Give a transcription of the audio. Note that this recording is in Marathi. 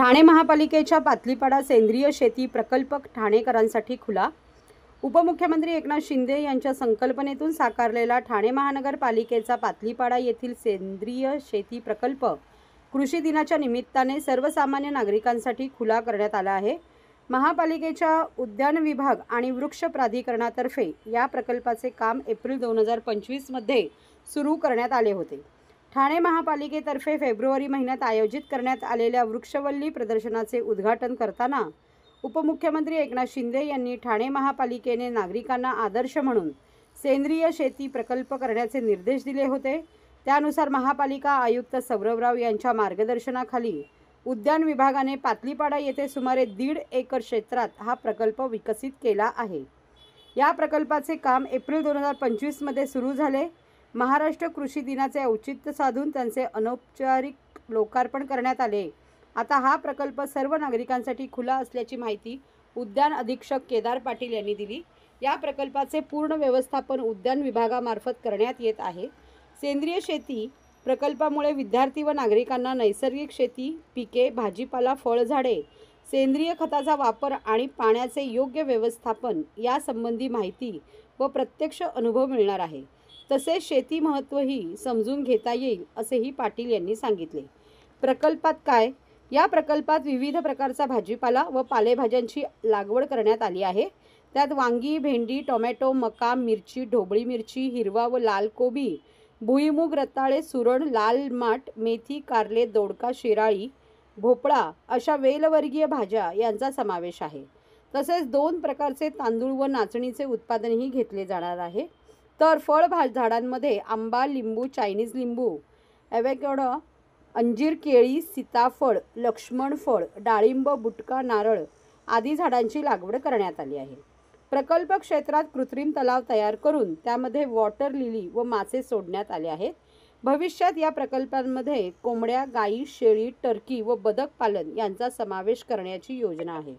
ठाणे महापालिकेच्या पातलीपाडा सेंद्रिय शेती प्रकल्प ठाणेकरांसाठी खुला। उपमुख्यमंत्री एकनाथ शिंदे यांच्या संकल्पनेतून साकारलेला ठाणे महानगरपालिकेचा पातलीपाडा येथील सेंद्रिय शेती प्रकल्प कृषी दिनाच्या निमित्ताने सर्वसामान्य नागरिकांसाठी खुला करण्यात आला आहे। महापालिकेच्या उद्यान विभाग आणि वृक्ष प्राधिकरणातर्फे या प्रकल्पाचे काम एप्रिल 2025 मध्ये सुरू करण्यात आले होते। ठाणे महापालिकेतर्फे फेब्रुवारी महिन्यात आयोजित करण्यात आलेल्या वृक्षवल्ली प्रदर्शनाचे उद्घाटन करताना उपमुख्यमंत्री एकनाथ शिंदे यांनी ठाणे महापालिकेने नागरिकांना आदर्श म्हणून सेंद्रिय शेती प्रकल्प करण्याचे निर्देश दिले होते। त्यानुसार महापालिका आयुक्त सौरभराव यांच्या मार्गदर्शनाखाली उद्यान विभागाने पातलीपाडा येथे सुमारे 1.5 एकर क्षेत्रात हा प्रकल्प विकसित केला आहे। या प्रकल्पाचे काम एप्रिल 2025 मध्ये सुरू झाले। महाराष्ट्र कृषी दिनाचे औचित्य साधून त्यांचे अनौपचारिक लोकार्पण करण्यात आले। आता हा प्रकल्प सर्व नागरिकांसाठी खुला असल्याची माहिती उद्यान अधीक्षक केदार पाटील यांनी दिली। या प्रकल्पाचे पूर्ण व्यवस्थापन उद्यान विभागामार्फत करण्यात येत आहे। सेंद्रिय शेती प्रकल्पामुळे विद्यार्थी व नागरिकांना नैसर्गिक शेती, पिके, भाजीपाला, फळझाडे, सेंद्रिय खताचा वापर आणि पाण्याचे योग्य व्यवस्थापन यासंबंधी माहिती व प्रत्यक्ष अनुभव मिळणार आहे। तसेच शेती महत्त्वही समजून घेता येईल असेही पाटील यांनी सांगितले। प्रकल्पात काय? या प्रकल्पात विविध प्रकारचा भाजीपाला व पालेभाज्यांची लागवड करण्यात आली आहे। त्यात वांगी, भेंडी, टोमॅटो, मका, मिरची, ढोबळी मिरची, हिरवा व लाल कोबी, भुईमूग, रताळे, सुरण, लाल माठ, मेथी, कारले, दोडका, शिराळी, भोपळा अशा वेलवर्गीय भाज्या यांचा समावेश आहे। तसेच 2 प्रकारचे तांदूळ व नाचणीचे उत्पादनही घेतले जाणार आहे। तर फळ झाडांमध्ये आंबा, लिंबू, चायनीज लिंबू, ॲव्होकॅडो, अंजीर, केळी, सीताफळ, लक्ष्मण फळ, डाळिंब, बुटका, नारळ आदी झाडांची लागवड करण्यात आली आहे। प्रकल्प क्षेत्रात कृत्रिम तलाव तयार करून त्यामध्ये वॉटर लिली व मासे सोडण्यात आले आहेत। भविष्यात या प्रकल्पांमध्ये कोंबड्या, गाई, शेळी, टर्की व बदक पालन यांचा समावेश करण्याची योजना आहे।